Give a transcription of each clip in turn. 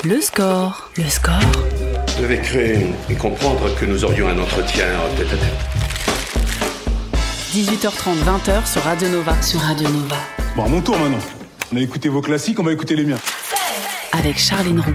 Le score. Le score. Je devais créer et comprendre que nous aurions un entretien tête-à-tête. 18h30, 20h sur Radio Nova. Bon, à mon tour maintenant. On a écouté vos classiques, on va écouter les miens. Avec Charline Roux.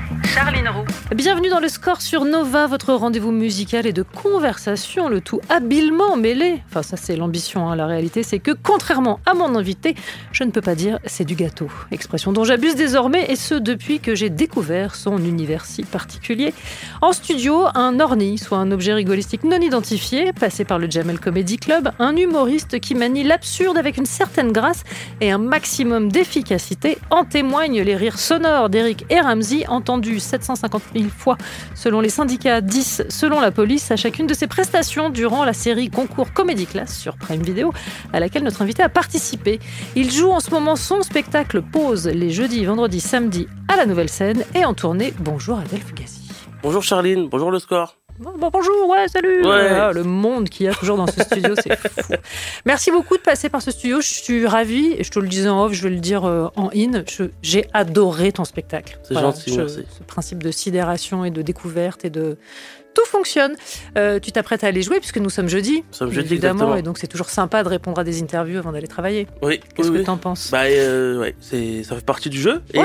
Bienvenue dans le score sur Nova, votre rendez-vous musical et de conversation, le tout habilement mêlé. Enfin, ça c'est l'ambition, hein. La réalité c'est que, contrairement à mon invité, je ne peux pas dire c'est du gâteau. Expression dont j'abuse désormais, et ce depuis que j'ai découvert son univers si particulier. En studio, un orni, soit un objet rigolistique non identifié, passé par le Jamel Comedy Club, un humoriste qui manie l'absurde avec une certaine grâce et un maximum d'efficacité. En témoignent les rires sonores d'Eric et Ramzy, entendus 750 000 fois selon les syndicats, 10 selon la police, à chacune de ses prestations durant la série Concours Comédie Class sur Prime Video, à laquelle notre invité a participé. Il joue en ce moment son spectacle Pause les jeudis, vendredis, samedis à la Nouvelle Scène et en tournée. Bonjour Adèle Fugazi. Bonjour Charline, bonjour le score. Bonjour, ouais, salut. Ouais. Ah, le monde qu'il y a toujours dans ce studio, c'est fou. Merci beaucoup de passer par ce studio. Je suis ravie, et je te le disais en off, je vais le dire en in. J'ai adoré ton spectacle. C'est gentil, merci. Ce principe de sidération et de découverte et de... Tout fonctionne. Tu t'apprêtes à aller jouer puisque nous sommes jeudi. Nous sommes jeudi, évidemment, exactement. et donc c'est toujours sympa de répondre à des interviews avant d'aller travailler. Oui. Qu'est-ce que oui. t'en penses? Ouais, ça fait partie du jeu et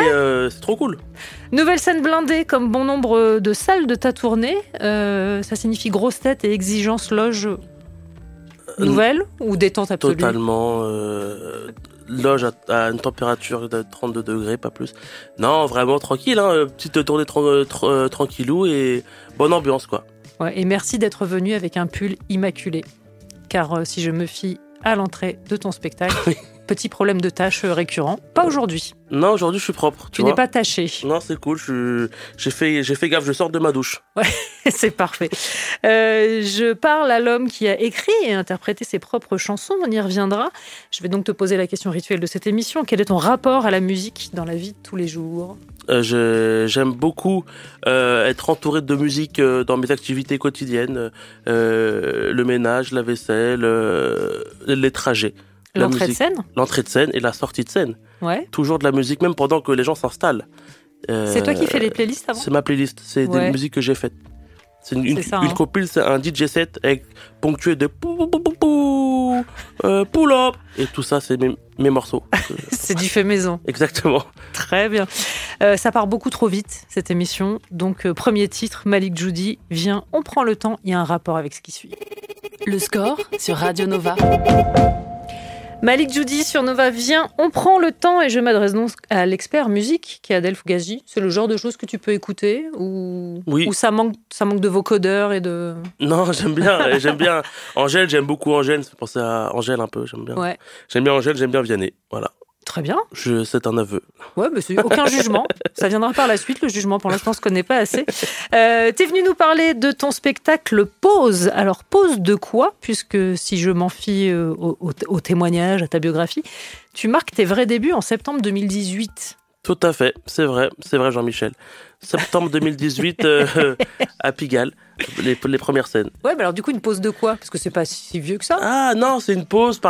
c'est trop cool. Nouvelle scène blindée comme bon nombre de salles de ta tournée. Ça signifie grosse tête et exigence loge nouvelle ou détente absolue? Totalement. Loge à une température de 32 degrés, pas plus. Non, vraiment tranquille, hein, petite tournée tranquillou et bonne ambiance, quoi. Ouais, et merci d'être venu avec un pull immaculé. Car si je me fie à l'entrée de ton spectacle, petit problème de tache récurrent. Pas aujourd'hui. Non, aujourd'hui, je suis propre. Tu n'es pas taché. Non, c'est cool. J'ai fait gaffe, je sors de ma douche. Ouais, c'est parfait. Je parle à l'homme qui a écrit et interprété ses propres chansons. On y reviendra. Je vais donc te poser la question rituelle de cette émission. Quel est ton rapport à la musique dans la vie de tous les jours? J'aime beaucoup être entouré de musique dans mes activités quotidiennes. Le ménage, la vaisselle, les trajets. L'entrée de scène? L'entrée de scène et la sortie de scène. Ouais. Toujours de la musique, même pendant que les gens s'installent. C'est toi qui fais les playlists avant? C'est ma playlist, c'est des musiques que j'ai faites. C'est une compile, c'est un DJ set avec ponctué de pull up. Et tout ça, c'est mes morceaux. C'est du fait maison. Exactement. Très bien. Ça part beaucoup trop vite, cette émission. Donc, premier titre, Malik Djoudi, viens, on prend le temps. Il y a un rapport avec ce qui suit. Le score sur Radio Nova. Malik Djoudi sur Nova, viens, on prend le temps, et je m'adresse donc à l'expert musique qui est Adèle Fugazi. C'est le genre de choses que tu peux écouter ou ça manque de vocodeurs et de... Non, j'aime bien Angèle, j'aime beaucoup Angèle, ça fait penser à Angèle un peu, j'aime bien. Ouais. J'aime bien Angèle, j'aime bien Vianney, voilà. Très bien. C'est un aveu. Ouais, mais c'est aucun jugement. Ça viendra par la suite, le jugement. Pour l'instant, on ne se connaît pas assez. T'es venu nous parler de ton spectacle Pause. Alors, pause de quoi? Puisque si je m'en fie au témoignage, à ta biographie, tu marques tes vrais débuts en septembre 2018. Tout à fait, c'est vrai Jean-Michel. Septembre 2018 à Pigalle, les premières scènes. Ouais, mais alors du coup, une pause de quoi? Parce que c'est pas si vieux que ça. Ah non, c'est une pause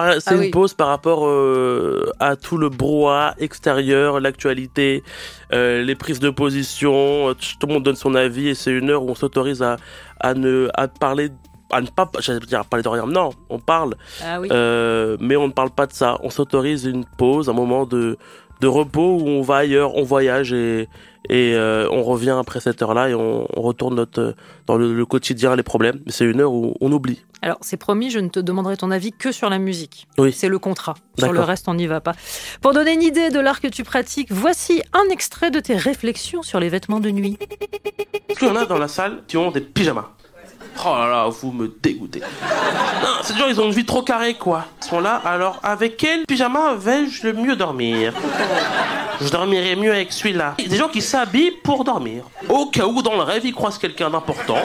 pause par rapport à tout le brouhaha extérieur, l'actualité, les prises de position, tout le monde donne son avis et c'est une heure où on s'autorise à parler, à ne pas, j'allais dire parler de rien, non, on parle, mais on ne parle pas de ça, on s'autorise une pause, un moment de repos où on va ailleurs, on voyage et on revient après cette heure-là et on retourne dans le quotidien, les problèmes. Mais c'est une heure où on oublie. Alors, c'est promis, je ne te demanderai ton avis que sur la musique. Oui. C'est le contrat. D'accord. Sur le reste, on n'y va pas. Pour donner une idée de l'art que tu pratiques, voici un extrait de tes réflexions sur les vêtements de nuit. Est-ce qu'il y en a dans la salle qui ont des pyjamas? Oh là là, vous me dégoûtez. Non, c'est dur, ils ont une vie trop carrée, quoi. Ils sont là, alors avec quel pyjama vais-je le mieux dormir? Je dormirai mieux avec celui-là. Des gens qui s'habillent pour dormir. Au cas où, dans le rêve, ils croisent quelqu'un d'important.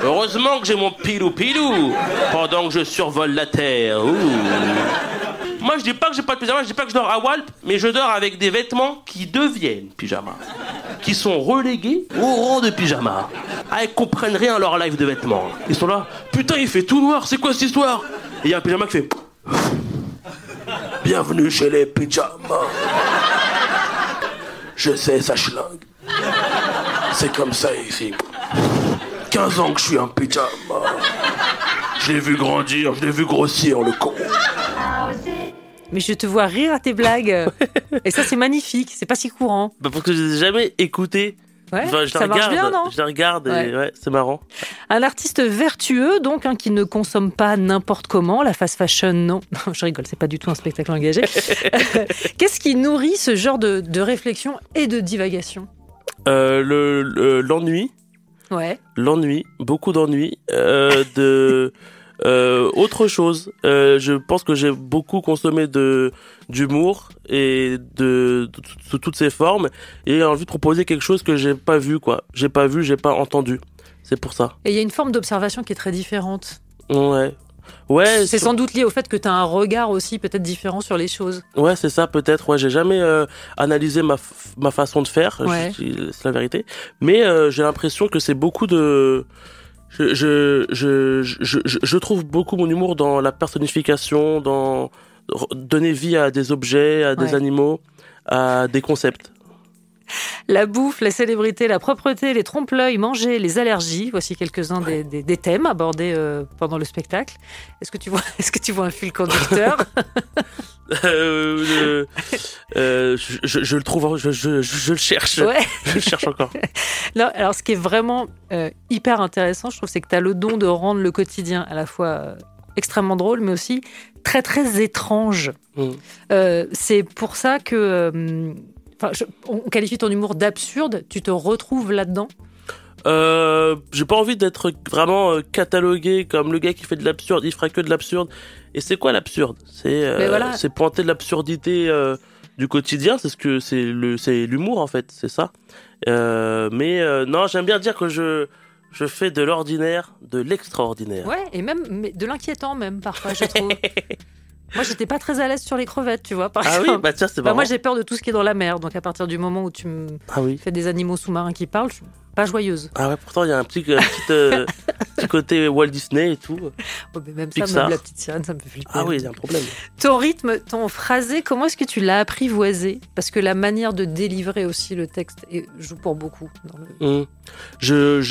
Heureusement que j'ai mon pilou-pilou pendant que je survole la terre. Ouh. Moi, je dis pas que j'ai pas de pyjama, je dis pas que je dors à Walp, mais je dors avec des vêtements qui deviennent pyjama. Qui sont relégués au rang de pyjama. Ah, ils comprennent rien à leur life de vêtements. Ils sont là, putain, il fait tout noir, c'est quoi cette histoire? Et il y a un pyjama qui fait... Bienvenue chez les pyjamas. Je sais, ça schlingue. C'est comme ça ici. 15 ans que je suis un pyjama. Je l'ai vu grandir, je l'ai vu grossir, le con. Mais je te vois rire à tes blagues. Et ça, c'est magnifique. C'est pas si courant. Bah parce que je les ai jamais écoutés. Ouais, Enfin, ça marche bien, non ? Je les regarde et Ouais. c'est marrant. Un artiste vertueux, donc, qui ne consomme pas n'importe comment. La fast fashion, non. Non, je rigole, c'est pas du tout un spectacle engagé. Qu'est-ce qui nourrit ce genre de réflexion et de divagation ? L'ennui. Ouais. L'ennui, beaucoup d'ennui, autre chose. Je pense que j'ai beaucoup consommé d'humour et de toutes ses formes et envie de proposer quelque chose que j'ai pas vu, quoi. J'ai pas vu, j'ai pas entendu. C'est pour ça. Et il y a une forme d'observation qui est très différente. Ouais, C'est sans doute lié au fait que tu as un regard aussi peut-être différent sur les choses. Ouais, c'est ça, peut-être. Ouais, j'ai jamais analysé ma façon de faire, Ouais. c'est la vérité. Mais j'ai l'impression que c'est beaucoup de... Je trouve beaucoup mon humour dans la personnification, dans donner vie à des objets, à des Ouais. animaux, à des concepts. La bouffe, la célébrité, la propreté, les trompe-l'œil, manger, les allergies. Voici quelques-uns des thèmes abordés pendant le spectacle. Est-ce que tu vois un fil conducteur ? Je le trouve, je le cherche. Ouais. Je le cherche encore. Non, alors, ce qui est vraiment hyper intéressant, je trouve, c'est que tu as le don de rendre le quotidien à la fois extrêmement drôle, mais aussi très, très étrange. C'est pour ça que... on qualifie ton humour d'absurde. Tu te retrouves là-dedans ? J'ai pas envie d'être vraiment catalogué comme le gars qui fait de l'absurde, il fera que de l'absurde. Et c'est quoi l'absurde ? Voilà. C'est pointer de l'absurdité du quotidien, c'est l'humour en fait, c'est ça. Non, j'aime bien dire que je fais de l'ordinaire, de l'extraordinaire. Ouais, et même mais de l'inquiétant même parfois, je trouve. Moi, j'étais pas très à l'aise sur les crevettes, tu vois, par Ah exemple. oui, bah tiens, c'est marrant. Moi, j'ai peur de tout ce qui est dans la mer. Donc, à partir du moment où tu me Ah oui. fais des animaux sous-marins qui parlent, je suis pas joyeuse. Ah ouais, pourtant il y a un petit côté Walt Disney et tout. Oh, mais même ça, Pixar. même la petite sirène, ça me fait flipper. Ah oui, il y a un problème. Ton rythme, ton phrasé, comment est-ce que tu l'as apprivoisé ? Parce que la manière de délivrer aussi le texte joue pour beaucoup. Dans le... Je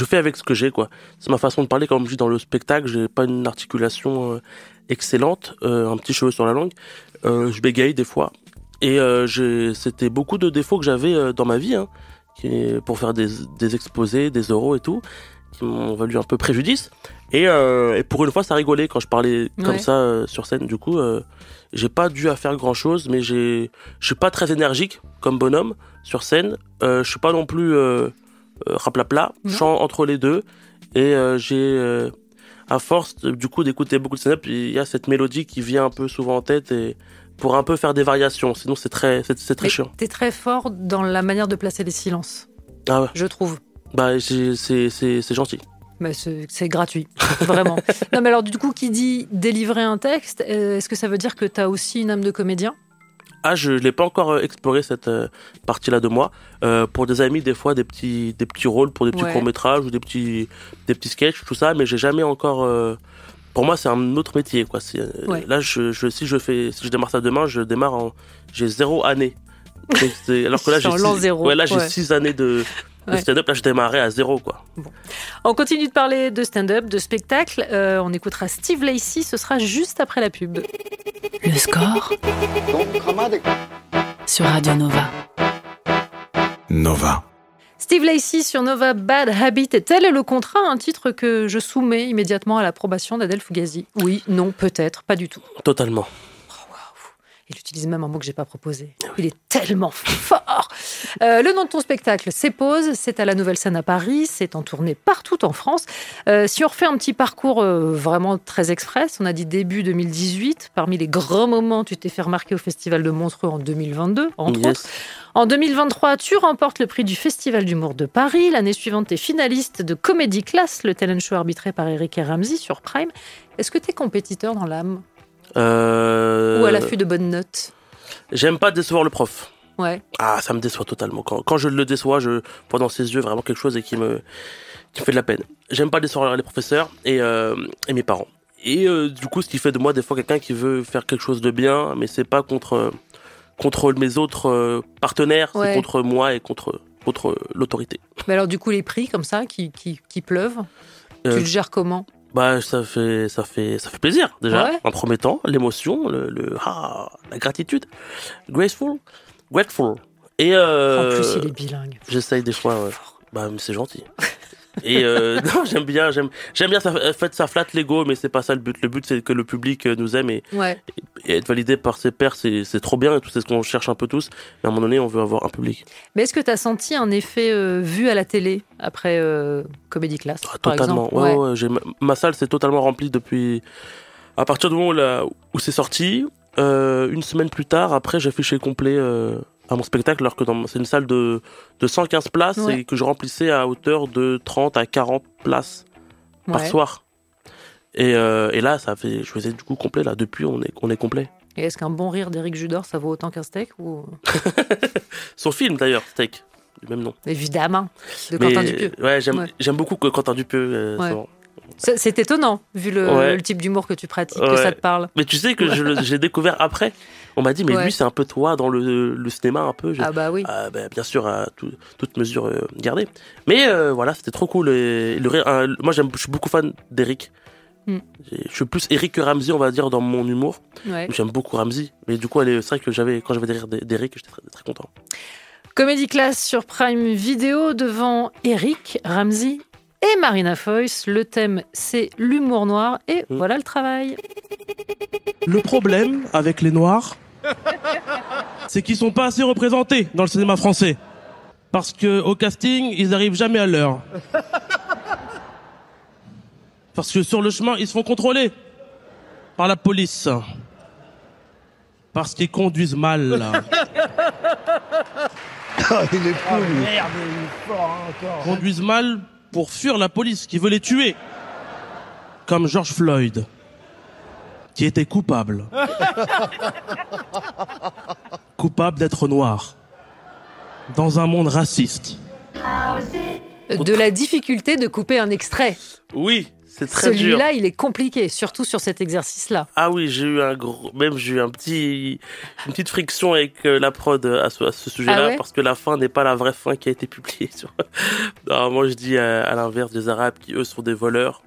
fais avec ce que j'ai, quoi. C'est ma façon de parler. Comme je dis dans le spectacle, j'ai pas une articulation excellente, un petit cheveu sur la langue. Je bégaye des fois. Et c'était beaucoup de défauts que j'avais dans ma vie, hein, pour faire des exposés, des oraux et tout, qui m'ont valu un peu préjudice. Et pour une fois, ça rigolait quand je parlais comme ça sur scène. Du coup, j'ai pas dû à faire grand chose, mais je suis pas très énergique comme bonhomme sur scène. Je suis pas non plus raplapla. Je chante entre les deux. Et j'ai, à force du coup d'écouter beaucoup de stand-up, il y a cette mélodie qui vient un peu souvent en tête et pour un peu faire des variations. Sinon, c'est très chiant. T'es très fort dans la manière de placer les silences, Ah ouais. je trouve. Bah, c'est gentil. Mais c'est gratuit, vraiment. Non, mais alors, du coup, qui dit délivrer un texte, est-ce que ça veut dire que tu as aussi une âme de comédien ? Ah, je l'ai pas encore exploré cette partie-là de moi. Pour des amis, des fois, des petits rôles pour des petits courts-métrages ou des petits sketchs, tout ça, mais j'ai jamais encore... Pour moi, c'est un autre métier, quoi. Là, si je démarre ça demain, j'ai 0 année. Alors que là, j'ai l'an zéro. j'ai 6 années de stand-up. Là, je démarrais à 0, quoi. Bon. On continue de parler de stand-up, de spectacle. On écoutera Steve Lacy, ce sera juste après la pub. Le score sur Radio Nova. Nova. Steve Lacy sur Nova, Bad Habit. Et tel est le contrat, un titre que je soumets immédiatement à l'approbation d'Adèle Fugazi. Oui, non, peut-être, pas du tout. Totalement. Il utilise même un mot que j'ai pas proposé. Il est tellement fort. Le nom de ton spectacle, c'est Pause. C'est à la Nouvelle Scène à Paris. C'est en tournée partout en France. Si on refait un petit parcours vraiment très express, on a dit début 2018. Parmi les grands moments, tu t'es fait remarquer au Festival de Montreux en 2022, entre autres. En 2023, tu remportes le prix du Festival d'humour de Paris. L'année suivante, tu es finaliste de Comedy Class, le talent show arbitré par Eric et Ramsey sur Prime. Est-ce que tu es compétiteur dans l'âme ? Ou à l'affût de bonnes notes? J'aime pas décevoir le prof. Ouais. Ah, ça me déçoit totalement. Quand je le déçois, je vois dans ses yeux vraiment quelque chose et qui me fait de la peine. J'aime pas décevoir les professeurs et mes parents. Et du coup, ce qui fait de moi des fois quelqu'un qui veut faire quelque chose de bien, mais c'est pas contre contre mes autres partenaires, Ouais. c'est contre moi et contre l'autorité. Mais alors, du coup, les prix comme ça, qui pleuvent, tu Euh, le gères comment? Bah, ça fait plaisir, déjà. Ouais. En premier temps, l'émotion, la gratitude. Grateful. Et En plus, il est bilingue. j'essaye des fois, ouais. Bah, mais c'est gentil. Et non, j'aime bien, ça, en fait, ça flatte l'ego, mais c'est pas ça le but. Le but, c'est que le public nous aime et être validé par ses pairs, c'est trop bien, et tout, c'est ce qu'on cherche un peu tous. Mais à un moment donné, on veut avoir un public. Mais est-ce que tu as senti un effet vu à la télé après Comedy Class, par Totalement. exemple? Ouais. Ma salle s'est totalement remplie depuis. À partir du moment où c'est sorti, une semaine plus tard, après, j'affichais complet à mon spectacle, alors que c'est une salle de 115 places et que je remplissais à hauteur de 30 à 40 places par soir. Et là, je faisais du coup complet. Là, depuis, on est complet. Et est-ce qu'un bon rire d'Éric Judor, ça vaut autant qu'un steak ou... Son film, d'ailleurs, Steak, du même nom. Évidemment, de Quentin Dupieux. Ouais, j'aime beaucoup Quentin Dupieux. C'est étonnant, vu le type d'humour que tu pratiques, que ça te parle. Mais tu sais que j'ai découvert après. On m'a dit, mais lui, c'est un peu toi dans le cinéma, un peu. Ah bah oui. Bien sûr, à toute mesure gardée. Mais voilà, c'était trop cool. Moi, je suis beaucoup fan d'Éric. Je suis plus Eric que Ramzy, on va dire, dans mon humour. Ouais. J'aime beaucoup Ramzy. Mais du coup, c'est vrai que quand j'avais des rires d'Eric, j'étais très, très content. Comedy Class sur Prime Video devant Eric, Ramzy et Marina Foïs. Le thème, c'est l'humour noir. Et voilà le travail. Le problème avec les Noirs, c'est qu'ils sont pas assez représentés dans le cinéma français. Parce que au casting, ils n'arrivent jamais à l'heure. Parce que sur le chemin, ils se font contrôler par la police. Parce qu'ils conduisent mal. Il est fou, lui. Merde, il est fort encore. Conduisent mal pour fuir la police qui veut les tuer. Comme George Floyd, qui était coupable. Coupable d'être noir. Dans un monde raciste. De la difficulté de couper un extrait. Oui. C'est très dur. Celui-là, il est compliqué, surtout sur cet exercice-là. Ah oui, j'ai eu une petite friction avec la prod à ce sujet-là, parce que la fin n'est pas la vraie fin qui a été publiée. Non, moi, je dis à l'inverse des Arabes qui, eux, sont des voleurs.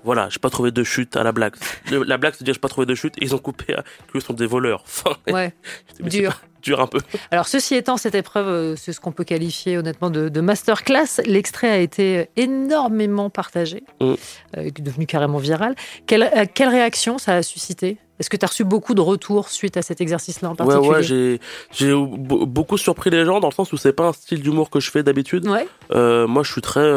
Voilà, j'ai pas trouvé de chute à la blague. La blague, c'est de dire j'ai pas trouvé de chute, et ils ont coupé qu'eux sont des voleurs. Ouais, dur. Dur un peu. Alors, ceci étant, cette épreuve, c'est ce qu'on peut qualifier honnêtement de masterclass. L'extrait a été énormément partagé, devenu carrément viral. Quelle réaction ça a suscité ? Est-ce que tu as reçu beaucoup de retours suite à cet exercice-là en particulier ? Ouais, j'ai beaucoup surpris les gens dans le sens où c'est pas un style d'humour que je fais d'habitude. Ouais. Moi, je suis très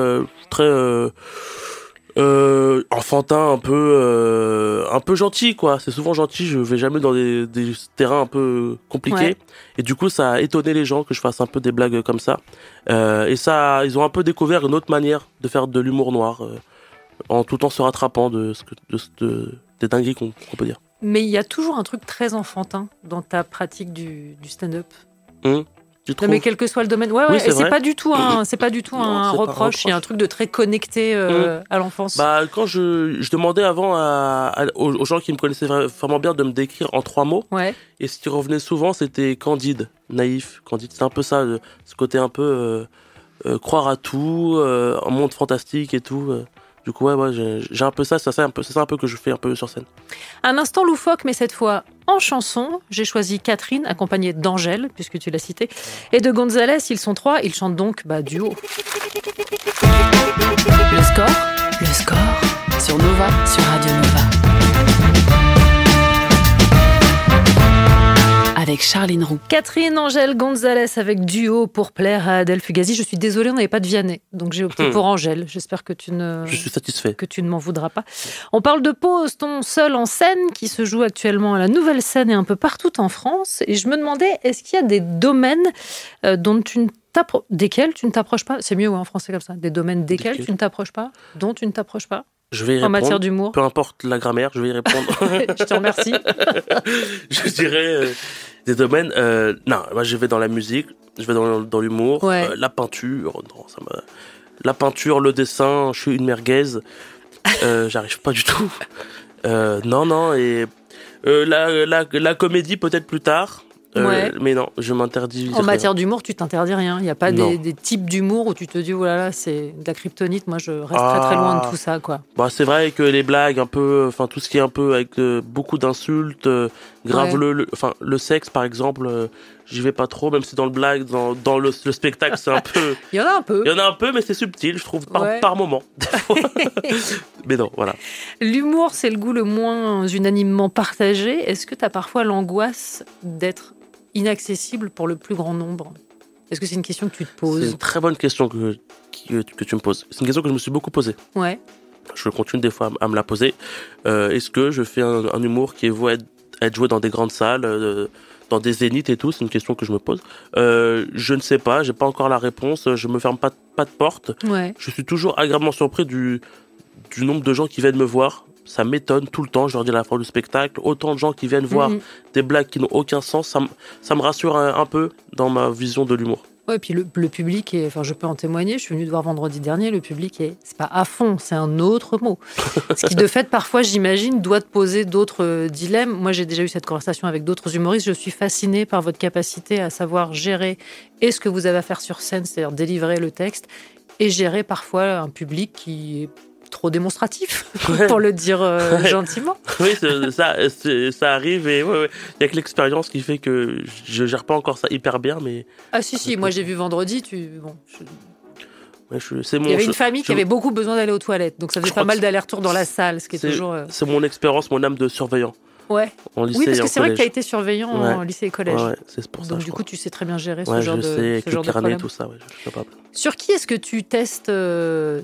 enfantin, un peu gentil, quoi. C'est souvent gentil, je vais jamais dans des terrains un peu compliqués. Ouais. Et du coup, ça a étonné les gens que je fasse un peu des blagues comme ça. Et ça, ils ont un peu découvert une autre manière de faire de l'humour noir, en tout en se rattrapant des dingueries qu'on peut dire. Mais il y a toujours un truc très enfantin dans ta pratique du stand-up. Non, mais quel que soit le domaine. Ouais, oui, et c'est vrai. pas du tout un, c'est pas du tout un reproche. Il y a un truc de très connecté à l'enfance. Bah, quand je demandais avant aux gens qui me connaissaient vraiment bien de me décrire en 3 mots. Ouais. Et ce qui revenait souvent, c'était candide, naïf, candide. C'est un peu ça, ce côté un peu croire à tout, un monde fantastique et tout. Du coup, ouais, j'ai un peu ça. C'est ça un peu que je fais un peu sur scène. Un instant loufoque, mais cette fois en chanson. J'ai choisi Catherine, accompagnée d'Angèle, puisque tu l'as citée, et de Gonzalez. Ils sont 3. Ils chantent donc duo. Le score sur Nova, sur Radio Nova. Avec Charline Roux. Catherine, Angèle, Gonzalez avec duo pour plaire à Adèle Fugazi. Je suis désolée, on n'avait pas de Vianney, donc j'ai opté pour Angèle. J'espère que Je suis satisfait. Que tu ne m'en voudras pas. On parle de Pause, ton seul en scène, qui se joue actuellement à la Nouvelle Scène et un peu partout en France. Et je me demandais, est-ce qu'il y a des domaines desquels tu ne t'approches pas ? C'est mieux en français comme ça. Des domaines desquels tu ne t'approches pas ? Dont tu ne t'approches pas ? Je vais y en répondre. matière d'humour. Peu importe la grammaire, je vais y répondre. Je te remercie. Je dirais des domaines. Non, moi je vais dans la musique, je vais dans l'humour, ouais. La peinture. Non, la peinture, le dessin. Je suis une merguez. J'arrive pas du tout. Non, et la comédie peut-être plus tard. Mais non, je m'interdis. En matière d'humour, tu t'interdis rien. Il n'y a pas Non. des types d'humour où tu te dis, oh là là, c'est de la kryptonite. Moi, je reste très très loin de tout ça, quoi. Bah, c'est vrai que les blagues, un peu, enfin, tout ce qui est un peu avec beaucoup d'insultes, grave le sexe, par exemple, j'y vais pas trop, même si dans le blague, dans le spectacle, c'est un peu. Il y en a un peu. Il y en a un peu, mais c'est subtil, je trouve, par moment. Mais non, voilà. L'humour, c'est le goût le moins unanimement partagé. Est-ce que tu as parfois l'angoisse d'être inaccessible pour le plus grand nombre ? Est-ce que c'est une question que tu te C'est poses ? une très bonne question que tu me poses. C'est une question que je me suis beaucoup posée. Ouais. Je continue des fois à me la poser. Est-ce que je fais un humour qui est voué à être joué dans des grandes salles, dans des zéniths et tout ? C'est une question que je me pose. Je ne sais pas, j'ai pas encore la réponse. Je me ferme pas de porte. Ouais. Je suis toujours agréablement surpris du nombre de gens qui viennent me voir. Ça m'étonne tout le temps, je leur dis à la fin du spectacle. Autant de gens qui viennent voir des blagues qui n'ont aucun sens, ça me rassure un peu dans ma vision de l'humour. Ouais, puis le public est, enfin, je peux en témoigner, je suis venue te voir vendredi dernier, le public c'est pas à fond, c'est un autre mot. Ce qui, de fait, parfois, j'imagine, doit te poser d'autres dilemmes. Moi, j'ai déjà eu cette conversation avec d'autres humoristes. Je suis fascinée par votre capacité à savoir gérer ce que vous avez à faire sur scène, c'est-à-dire délivrer le texte, et gérer parfois un public qui est trop démonstratif, pour le dire gentiment. Oui, ça arrive et il y a que l'expérience qui fait que je gère pas encore ça hyper bien, mais... Ah si, moi j'ai vu vendredi, il y avait une famille qui avait beaucoup besoin d'aller aux toilettes, donc ça faisait pas mal d'allers-retours dans la salle, ce qui est toujours... C'est mon expérience, mon âme de surveillant. Ouais. En lycée, oui, parce que c'est vrai que tu as collège. été surveillant en lycée et collège. Ouais, c'est pour ça. Donc du coup, tu sais très bien gérer ce genre je sais, de avec le carnet, problème. tout ça, je suis capable. Sur qui est-ce que tu testes je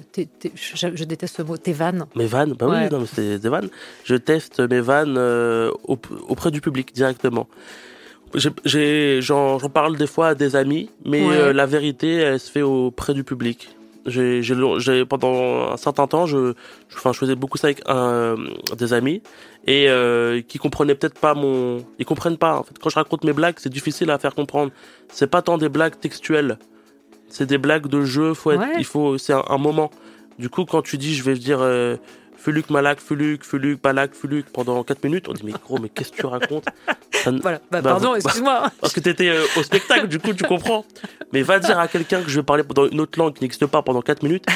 déteste ce mot, tes vannes? Mes vannes, bah oui, non, mais c'est des vannes. Je teste mes vannes auprès du public directement. J'en parle des fois à des amis, mais la vérité, elle se fait auprès du public. Pendant un certain temps, je faisais beaucoup ça avec des amis et qui comprenaient peut-être pas ils comprennent pas. En fait, quand je raconte mes blagues, c'est difficile à faire comprendre. C'est pas tant des blagues textuelles, c'est des blagues de jeu. C'est un moment. Du coup, quand tu dis, je vais dire Fuluk Malak, Fuluk Balak, Fuluk pendant 4 minutes, on dit mais gros, mais qu'est-ce que tu racontes? Voilà, pardon, excuse-moi. Parce que t'étais au spectacle, du coup tu comprends. Mais va dire à quelqu'un que je vais parler dans une autre langue qui n'existe pas pendant 4 minutes,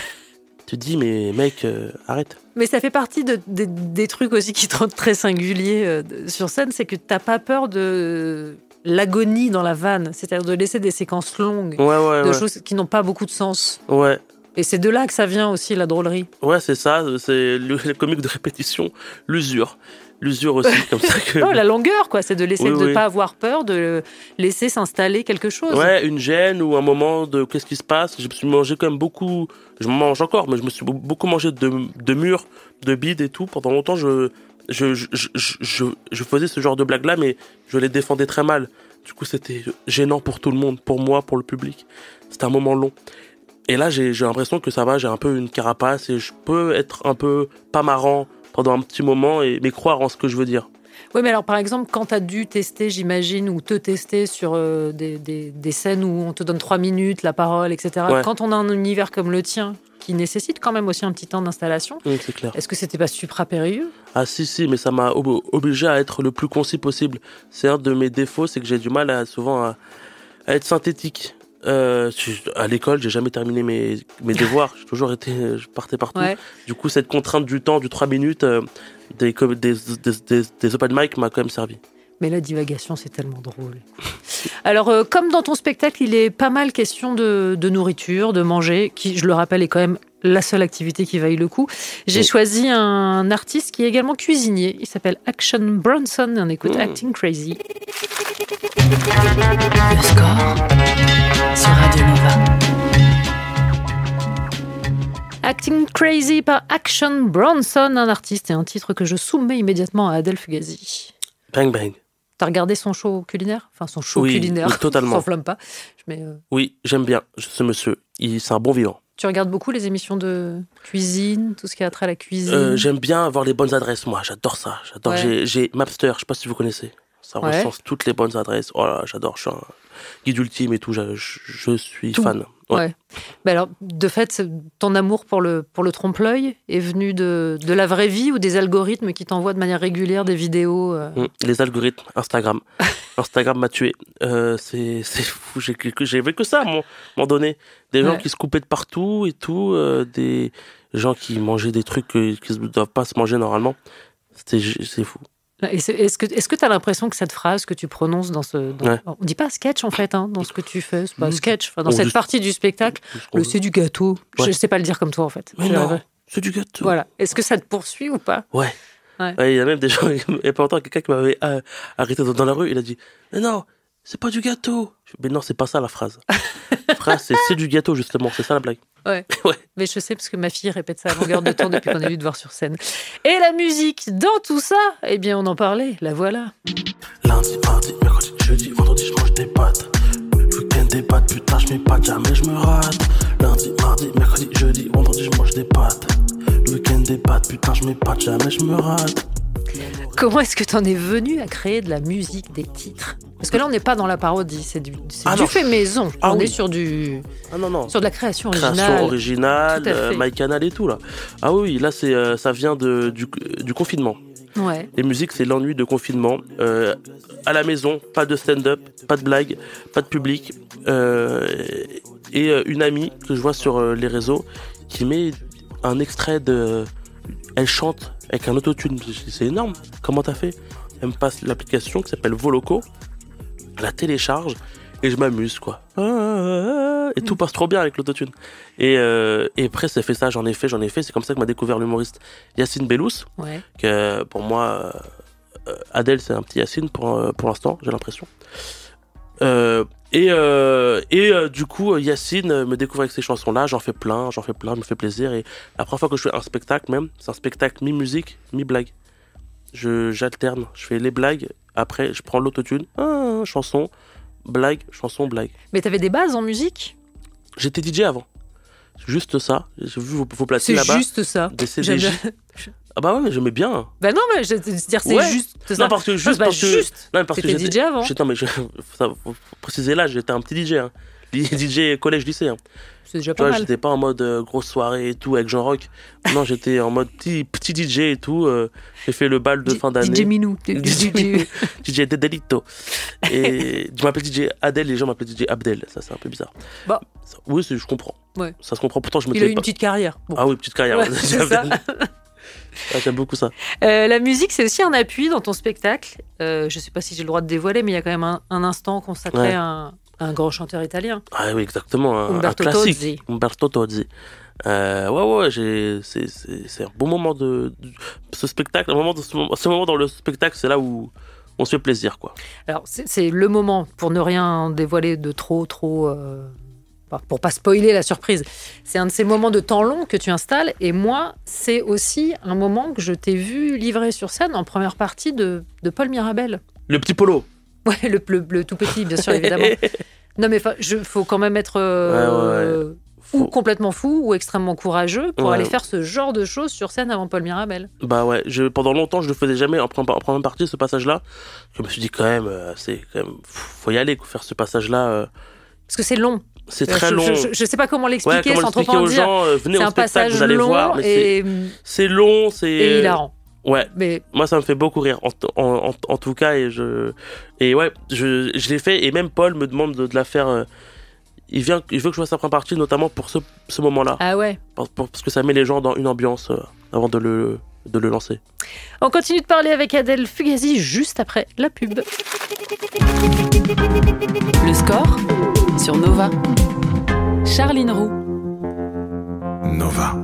tu te dis mais mec, arrête. Mais ça fait partie des trucs aussi qui te rendent très singulier sur scène, c'est que t'as pas peur de l'agonie dans la vanne, c'est-à-dire de laisser des séquences longues, de choses qui n'ont pas beaucoup de sens. Ouais. Et c'est de là que ça vient aussi, la drôlerie. Ouais, c'est ça, c'est le comique de répétition, l'usure. L'usure aussi, comme ça que... Non, la longueur, quoi, c'est de laisser, de pas avoir peur, de laisser s'installer quelque chose. Ouais, une gêne ou un moment de qu'est-ce qui se passe. Je me suis mangé quand même beaucoup, je mange encore, mais je me suis beaucoup mangé de murs, de bides et tout. Pendant longtemps, je faisais ce genre de blagues-là, mais je les défendais très mal. Du coup, c'était gênant pour tout le monde, pour moi, pour le public. C'était un moment long. Et là, j'ai l'impression que ça va, j'ai un peu une carapace et je peux être un peu pas marrant pendant un petit moment mais croire en ce que je veux dire. Oui, mais alors par exemple, quand tu as dû tester, j'imagine, ou te tester sur des scènes où on te donne 3 minutes, la parole, etc., quand on a un univers comme le tien, qui nécessite quand même aussi un petit temps d'installation, c'est clair. Est-ce que c'était pas supra périlleux? Ah si, mais ça m'a obligé à être le plus concis possible. C'est un de mes défauts, c'est que j'ai du mal souvent à être synthétique. À l'école, j'ai jamais terminé mes devoirs. Je partais partout. Ouais. Du coup, cette contrainte du temps, du 3 minutes, des open mic m'a quand même servi. Mais la divagation, c'est tellement drôle. Alors, comme dans ton spectacle, il est pas mal question de nourriture, de manger, qui, je le rappelle, est quand même la seule activité qui vaille le coup. J'ai choisi un artiste qui est également cuisinier. Il s'appelle Action Bronson. On écoute Acting Crazy. Le score sur Radio Nova. Acting Crazy par Action Bronson, un artiste et un titre que je soumets immédiatement à Adèle Fugazi. Bang bang. T'as regardé son show culinaire? Enfin, son show culinaire. Oui, totalement. S'enflamme pas. Oui, j'aime bien ce monsieur. C'est un bon vivant. Tu regardes beaucoup les émissions de cuisine, tout ce qui a trait à la cuisine? J'aime bien avoir les bonnes adresses, moi. J'adore ça. J'ai Mapster, je sais pas si vous connaissez. Ça Ouais. recense toutes les bonnes adresses. Oh là, j'adore. Je suis un guide ultime et tout. Je suis Tout. fan. Ouais. Mais alors, de fait, ton amour pour le trompe-l'œil est venu de la vraie vie ou des algorithmes qui t'envoient de manière régulière des vidéos Les algorithmes, Instagram. Instagram m'a tué. C'est fou. J'ai vu que ça à un moment donné. Des gens Ouais. qui se coupaient de partout et tout. Des gens qui mangeaient des trucs qui ne doivent pas se manger normalement. C'est fou. Est-ce que tu as l'impression que cette phrase que tu prononces dans ce... Ouais. On dit pas sketch, en fait, hein, dans ce que tu fais. C'est pas Mm. sketch. Enfin, dans Ou cette juste- partie du spectacle, le c'est du gâteau. Ouais. Je sais pas le dire comme toi, en fait. Mais non, c'est du gâteau. Voilà. Est-ce que ça te poursuit ou pas? Ouais. Ouais. Ouais, il y a même des gens, il y a pas longtemps, quelqu'un qui m'avait arrêté dans la rue, il a dit « Mais non, c'est pas du gâteau !» Mais non, c'est pas ça la phrase. La phrase, c'est du gâteau, justement, c'est ça la blague. Ouais. Ouais. Mais je sais parce que ma fille répète ça à longueur de temps depuis qu'on est venu te voir sur scène. Et la musique dans tout ça, eh bien on en parlait, la voilà. Lundi, mardi, mercredi, jeudi, vendredi, je mange des pâtes. Week-end des pâtes, putain, je mets pas, jamais je me rate. Lundi, mardi, mercredi, jeudi, vendredi, je mange des pâtes. Week-end des pâtes, putain, je mets pas, jamais je me rate. Comment est-ce que t'en es venu à créer de la musique, des titres? Parce que là on n'est pas dans la parodie, c'est du non. fait maison. Ah on oui. est sur du Ah non, non. sur de la création Création originale. originale, Tout à fait. MyCanal et tout, là. Ah oui, là, ça vient du confinement. Ouais. Les musiques, c'est l'ennui de confinement. À la maison, pas de stand-up, pas de blague, pas de public. Et une amie que je vois sur les réseaux qui met un extrait de... Elle chante avec un autotune. C'est énorme. Comment t'as fait? Elle me passe l'application qui s'appelle Voloco. Je la télécharge et je m'amuse, quoi. Et tout passe trop bien avec l'autotune. Et après, ça fait ça, j'en ai fait. C'est comme ça que m'a découvert l'humoriste Yacine Bellous. Ouais. Que pour moi, Adèle, c'est un petit Yacine pour l'instant, j'ai l'impression. Du coup, Yacine me découvre avec ces chansons-là, j'en fais plein, me fait plaisir. Et la première fois que je fais un spectacle, même, c'est un spectacle mi-musique, mi-blague. J'alterne, je fais les blagues, après je prends l'autotune, chanson, blague, chanson, blague. Mais t'avais des bases en musique? J'étais DJ avant. Juste ça, j'ai vu vos C'est platines là-bas. juste ça. Des J'aime CDJ. bien. Ah bah ouais, mais j'aimais bien. Bah non, mais je veux dire, c'est Ouais. juste ça. Non, parce que juste. bah, parce que, juste. non, mais parce que T'étais DJ avant. Non, mais faut préciser là, j'étais un petit DJ. Hein. DJ collège-lycée. Hein. C'est déjà Tu pas vois, mal. j'étais pas en mode grosse soirée et tout avec Jean Rock. Non, j'étais en mode petit DJ et tout. J'ai fait le bal de fin d'année. DJ Minou. DJ Dedelito. Et tu m'appelles DJ Adèle, les gens m'appellent DJ Abdel. Ça, c'est un peu bizarre. Bah. Oui, je comprends. Ouais. Ça se comprend. Pourtant, je me Il a eu disais une pas. petite carrière. Bon. Ah oui, petite carrière. Ouais, c'est ça. Ah, j'aime beaucoup ça. La musique, c'est aussi un appui dans ton spectacle. Je sais pas si j'ai le droit de dévoiler, mais il y a quand même un instant consacré Ouais. à un grand chanteur italien. Ah oui, exactement. Un Umberto classique. Tozzi. Umberto Tozzi. Ouais, c'est un bon moment de ce spectacle. Ce moment dans le spectacle, c'est là où on se fait plaisir, quoi. Alors, c'est le moment, pour ne rien dévoiler de trop, pour pas spoiler la surprise. C'est un de ces moments de temps long que tu installes. Et moi, c'est aussi un moment que je t'ai vu livrer sur scène en première partie de Paul Mirabel. Le petit polo. Ouais, le tout petit, bien sûr, évidemment. Non, mais faut quand même être Ouais. ou complètement fou ou extrêmement courageux pour Ouais. aller faire ce genre de choses sur scène avant Paul Mirabel. Bah ouais, pendant longtemps, je le faisais jamais en première partie, ce passage-là. Je me suis dit quand même, faut y aller, faire ce passage-là. Parce que c'est long. C'est très long. Je sais pas comment l'expliquer comment sans trop l'expliquer en aux dire. gens, venez C'est au un spectacle, passage vous allez long voir. Mais c'est long, c'est... et hilarant. Ouais. Mais Moi, ça me fait beaucoup rire, en tout cas, et ouais, je l'ai fait, et même Paul me demande de la faire. Il veut que je fasse sa première partie, notamment pour ce moment-là, ah ouais. parce que ça met les gens dans une ambiance avant de le lancer. On continue de parler avec Adèle Fugazi juste après la pub. Le score sur Nova. Charline Roux. Nova.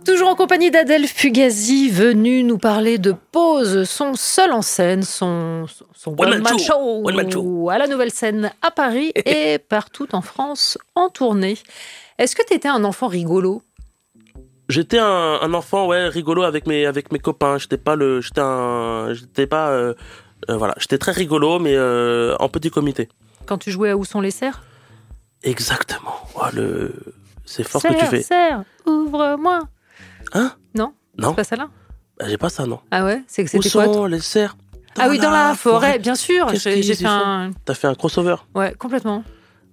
Toujours en compagnie d'Adèle Fugazi, venue nous parler de Pause, son seul en scène, son one-man show, One man show. à la Nouvelle Scène à Paris et partout en France en tournée. Est-ce que tu étais un enfant rigolo? J'étais un enfant, ouais, rigolo avec mes copains. Voilà, j'étais très rigolo, mais en petit comité. Quand tu jouais à Où sont les cerfs? Exactement. Oh, c'est fort ce que tu fais. Serre, ouvre-moi. Hein? Non, Non. c'est pas ça là? Bah, j'ai pas ça, non. Ah ouais? Où C'était quoi? sont les cerfs? Ah oui, dans la forêt, bien sûr. Qu'est-ce J'ai qu'ils fait y font un... T'as fait un crossover? Ouais, complètement.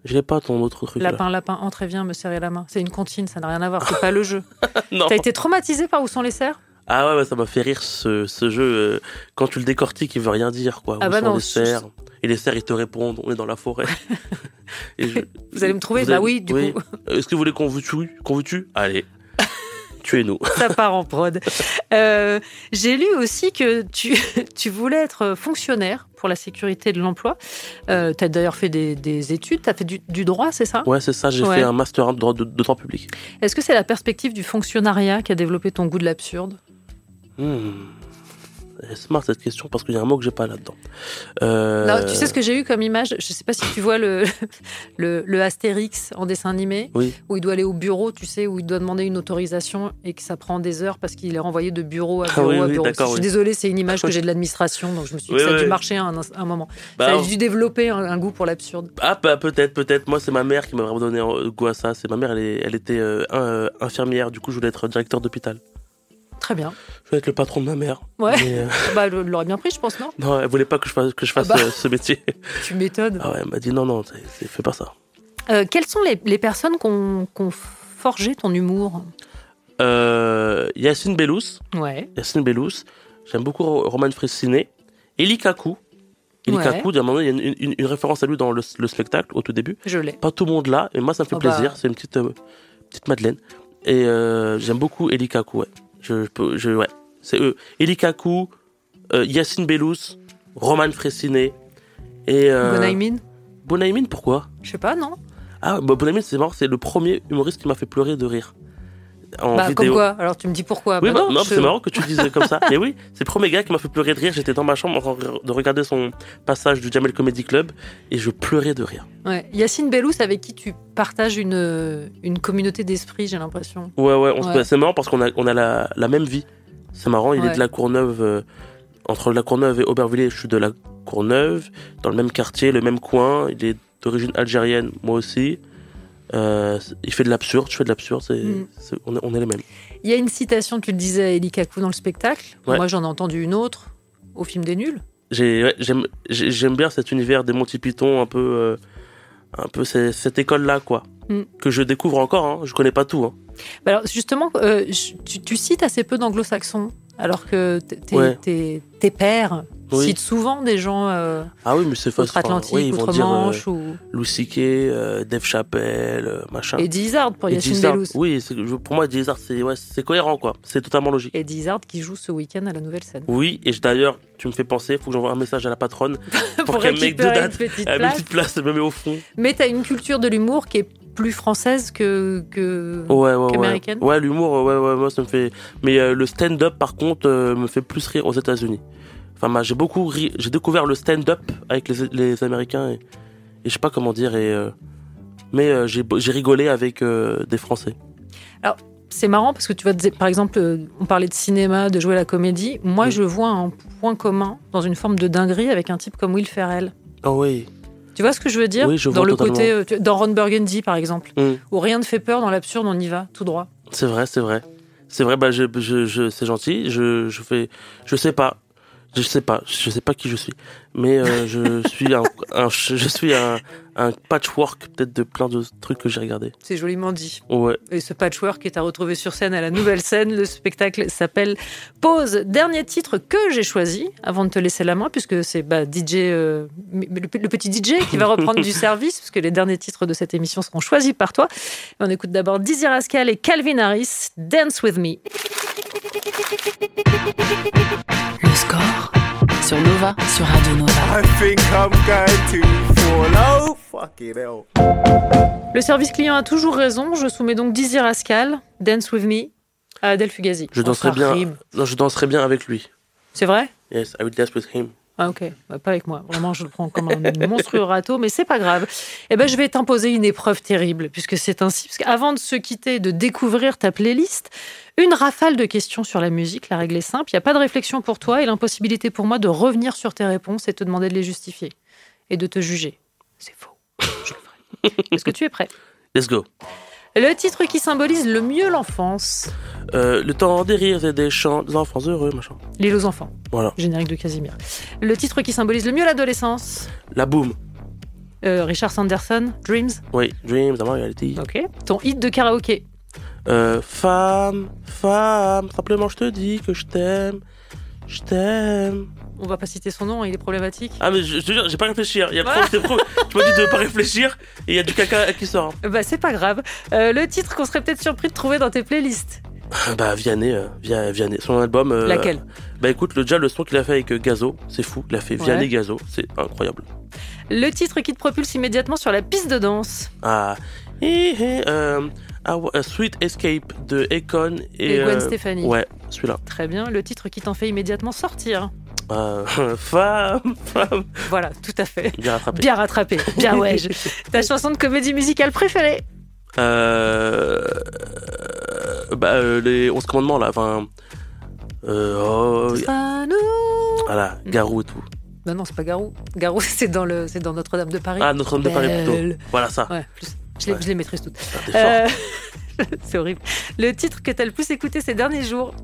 Je l'ai pas, ton autre truc, là. Lapin, entre et viens me serrer la main. C'est une comptine, ça n'a rien à voir, c'est pas le jeu. Non. T'as été traumatisé par Où sont les cerfs? Ah ouais, ça m'a fait rire, ce jeu. Quand tu le décortiques, il veut rien dire, quoi. Ah Où bah sont non, les cerfs? Et les cerfs, ils te répondent, on est dans la forêt. Vous allez me trouver? Bah oui, du coup. Est-ce que vous voulez qu'on vous tue? Allez, tuez-nous. Ça part en prod. J'ai lu aussi que tu voulais être fonctionnaire pour la sécurité de l'emploi. Tu as d'ailleurs fait des études, tu as fait du droit, c'est ça? Ouais, c'est ça, j'ai fait un master 1 de droit public. Est-ce que c'est la perspective du fonctionnariat qui a développé ton goût de l'absurde? C'est smart cette question parce qu'il y a un mot que j'ai pas là-dedans. Non, tu sais ce que j'ai eu comme image? Je sais pas si tu vois le Astérix en dessin animé, oui. Où il doit aller au bureau, tu sais, où il doit demander une autorisation et que ça prend des heures parce qu'il est renvoyé de bureau à bureau à bureau. Je suis désolée, c'est une image que j'ai de l'administration, donc je me suis dit que ça a dû marcher à un moment. Ça a dû développer un goût pour l'absurde. Ah, bah, peut-être. Moi, c'est ma mère qui m'a vraiment donné goût à ça. C'est ma mère, elle était infirmière, du coup, je voulais être directeur d'hôpital. Très bien. Je voulais être le patron de ma mère. Ouais. Mais bah, elle l'aurait bien pris, je pense, non? Non, elle voulait pas que je fasse ce métier. Tu m'étonnes. Ah ouais, elle m'a dit non, fais pas ça. Quelles sont les personnes qui ont forgé ton humour? Yacine Bellous. Ouais. Yacine Bellous. J'aime beaucoup Roman Frécinet. Eli Kakou. Eli Kakou, d'un moment, il y a une référence à lui dans le spectacle, au tout début. Je l'ai. Pas tout le monde là, mais moi, ça me fait plaisir. C'est une petite Madeleine. Et j'aime beaucoup Eli Kakou, ouais. Ouais. C'est eux. Eli Kakou, Yacine Bellous, Roman Frécinet et... Bonaymin. Bonaymin, pourquoi? Je sais pas, non? Ah, Bonaymin, c'est marrant, c'est le premier humoriste qui m'a fait pleurer de rire. En vidéo. Comme quoi? Alors tu me dis pourquoi? Oui, non, c'est marrant que tu dises comme ça. Mais oui, c'est le premier gars qui m'a fait pleurer de rire. J'étais dans ma chambre en train de regarder son passage du Jamel Comedy Club et je pleurais de rire. Ouais. Yacine Bellous, avec qui tu partages une communauté d'esprit, j'ai l'impression. Ouais. C'est marrant parce qu'on a la même vie. C'est marrant, il est de la Courneuve, entre la Courneuve et Aubervilliers, je suis de la Courneuve, dans le même quartier, le même coin. Il est d'origine algérienne, moi aussi. Il fait de l'absurde, je fais de l'absurde, on est les mêmes. Il y a une citation, tu le disais à Eli Kakou dans le spectacle. Ouais. Moi, j'en ai entendu une autre au film des Nuls. J'aime bien cet univers des Monty Python, un peu cette école-là, quoi. Que je découvre encore, hein. Je connais pas tout. Hein. Alors, justement, tu cites assez peu d'anglo-saxons, alors que tes pères citent souvent des gens outre-Atlantique, outre-Manche. Louis C.K., Dave Chappelle, machin. Eddie Izzard pour Yacine Bellous. Oui, pour moi, Eddie Izzard, c'est cohérent, quoi. C'est totalement logique. Eddie Izzard qui joue ce week-end à la Nouvelle Scène. Oui, et d'ailleurs, tu me fais penser, il faut que j'envoie un message à la patronne pour qu'elle mette une petite place, elle me met au fond. Mais tu as une culture de l'humour qui est plus française qu'américaine. Ouais, l'humour, moi ça me fait. Mais le stand-up, par contre, me fait plus rire aux États-Unis. Enfin, j'ai beaucoup ri. J'ai découvert le stand-up avec les Américains et je sais pas comment dire. Mais j'ai rigolé avec des Français. Alors, c'est marrant parce que tu vois, par exemple, on parlait de cinéma, de jouer la comédie. Moi, je vois un point commun dans une forme de dinguerie avec un type comme Will Ferrell. Oh oui. Tu vois ce que je veux dire? Oui, je vois dans le totalement. côté dans Ron Burgundy, par exemple, où rien ne fait peur, dans l'absurde, on y va tout droit. C'est vrai. C'est vrai, c'est gentil. Je sais pas qui je suis, mais je suis un patchwork peut-être de plein de trucs que j'ai regardés. C'est joliment dit. Ouais. Et ce patchwork est à retrouver sur scène à la Nouvelle Scène. Le spectacle s'appelle Pause. Dernier titre que j'ai choisi avant de te laisser la main, puisque c'est DJ, le petit DJ qui va reprendre du service, puisque les derniers titres de cette émission seront choisis par toi. On écoute d'abord Dizzy Rascal et Calvin Harris, Dance With Me. Le score sur Nova, sur Radio Nova. I think I'm going to fall. Oh, fucking hell. Le service client a toujours raison. Je soumets donc Dizzy Rascal, Dance With Me, à Adèle Fugazi. Je danserais bien avec lui. C'est vrai? Yes, I will dance with him. Ah ok, pas avec moi. Vraiment, je le prends comme un monstrueux râteau, mais c'est pas grave. Eh ben, je vais t'imposer une épreuve terrible, puisque c'est ainsi. Parce qu'avant de se quitter, de découvrir ta playlist, une rafale de questions sur la musique. La règle est simple, il n'y a pas de réflexion pour toi et l'impossibilité pour moi de revenir sur tes réponses et te demander de les justifier. Et de te juger. C'est faux. Je le ferai. Est-ce que tu es prêt? Let's go. Le titre qui symbolise le mieux l'enfance. Le temps des rires et des chants, des enfants heureux, machin. L'île aux enfants. Voilà. Générique de Casimir. Le titre qui symbolise le mieux l'adolescence. La boum. Richard Sanderson, Dreams. Oui, Dreams, Amor Reality. Ok. Ton hit de karaoké. Femme, simplement je te dis que je t'aime. On va pas citer son nom, il est problématique. Ah mais je te jure, j'ai pas réfléchi. Il y a tu m'as dit de pas réfléchir et il y a du caca qui sort. Bah c'est pas grave. Le titre qu'on serait peut-être surpris de trouver dans tes playlists. Bah Vianney, son album. Laquelle? Bah écoute, le son qu'il a fait avec Gazo, c'est fou. Il a fait Vianney Gazo, c'est incroyable. Le titre qui te propulse immédiatement sur la piste de danse. Sweet Escape de Akon et Gwen Stefani. Ouais, celui-là. Très bien. Le titre qui t'en fait immédiatement sortir. Femme. Voilà, tout à fait. Bien rattrapé. Bien ouais. Ta chanson de comédie musicale préférée? Les 11 commandements là. Voilà, Garou et tout. Bah non, c'est pas Garou. Garou, c'est dans Notre-Dame de Paris. Ah, Notre-Dame de Paris plutôt. Voilà ça. Ouais, plus. Je les maîtrise toutes. C'est horrible. Le titre que t'as le plus écouté ces derniers jours?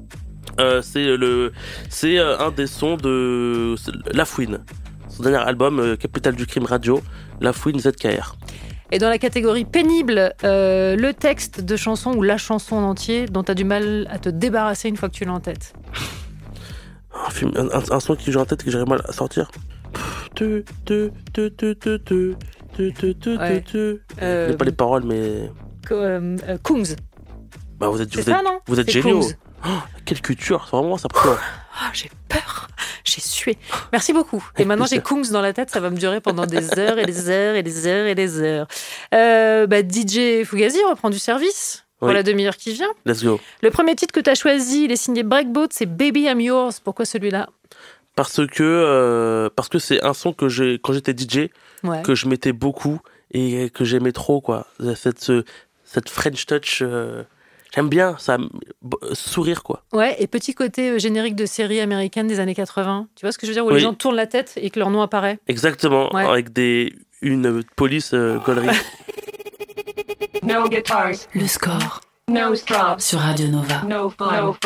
C'est un des sons de La Fouine. Son dernier album, Capitale du Crime Radio, La Fouine ZKR. Et dans la catégorie pénible, le texte de chanson ou la chanson en entier dont t'as du mal à te débarrasser une fois que tu l'as en tête. Un son qui joue en tête que j'arrive mal à sortir. Je n'ai pas les paroles, mais. Kungs. Bah vous êtes géniaux. Oh, quelle culture, c'est vraiment ça. J'ai peur, j'ai sué. Merci beaucoup. Et maintenant j'ai Kungs dans la tête, ça va me durer pendant des heures et des heures et des heures et des heures. DJ Fugazi reprend du service pour la demi-heure qui vient. Let's go. Le premier titre que tu as choisi, il est signé Breakboat, c'est Baby I'm Yours. Pourquoi celui-là? Parce que c'est un son que quand j'étais DJ, que je mettais beaucoup et que j'aimais trop, quoi. Cette French touch. J'aime bien ça, sourire quoi. Ouais, et petit côté générique de série américaine des années 80. Tu vois ce que je veux dire, où les gens tournent la tête et que leur nom apparaît. Exactement, avec une police gaulerie. No guitars. Le score. No stop. Sur Radio Nova. No fun.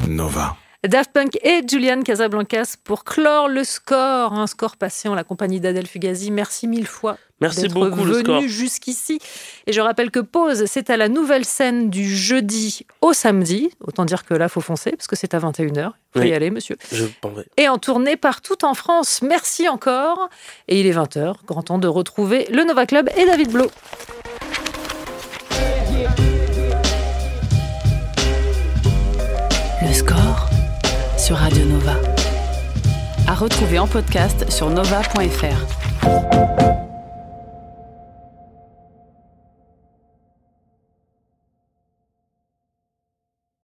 Nova. Daft Punk et Julian Casablancas pour clore le score. Un score passé en la compagnie d'Adèle Fugazi. Merci mille fois. Merci beaucoup, le score. Venu jusqu'ici. Et je rappelle que Pause, c'est à la nouvelle scène du jeudi au samedi. Autant dire que là, il faut foncer, parce que c'est à 21h. Il faut y aller, monsieur. Je m'en vais. Et en tournée partout en France. Merci encore. Et il est 20h. Grand temps de retrouver le Nova Club et David Blo. Le score sur Radio Nova. À retrouver en podcast sur nova.fr.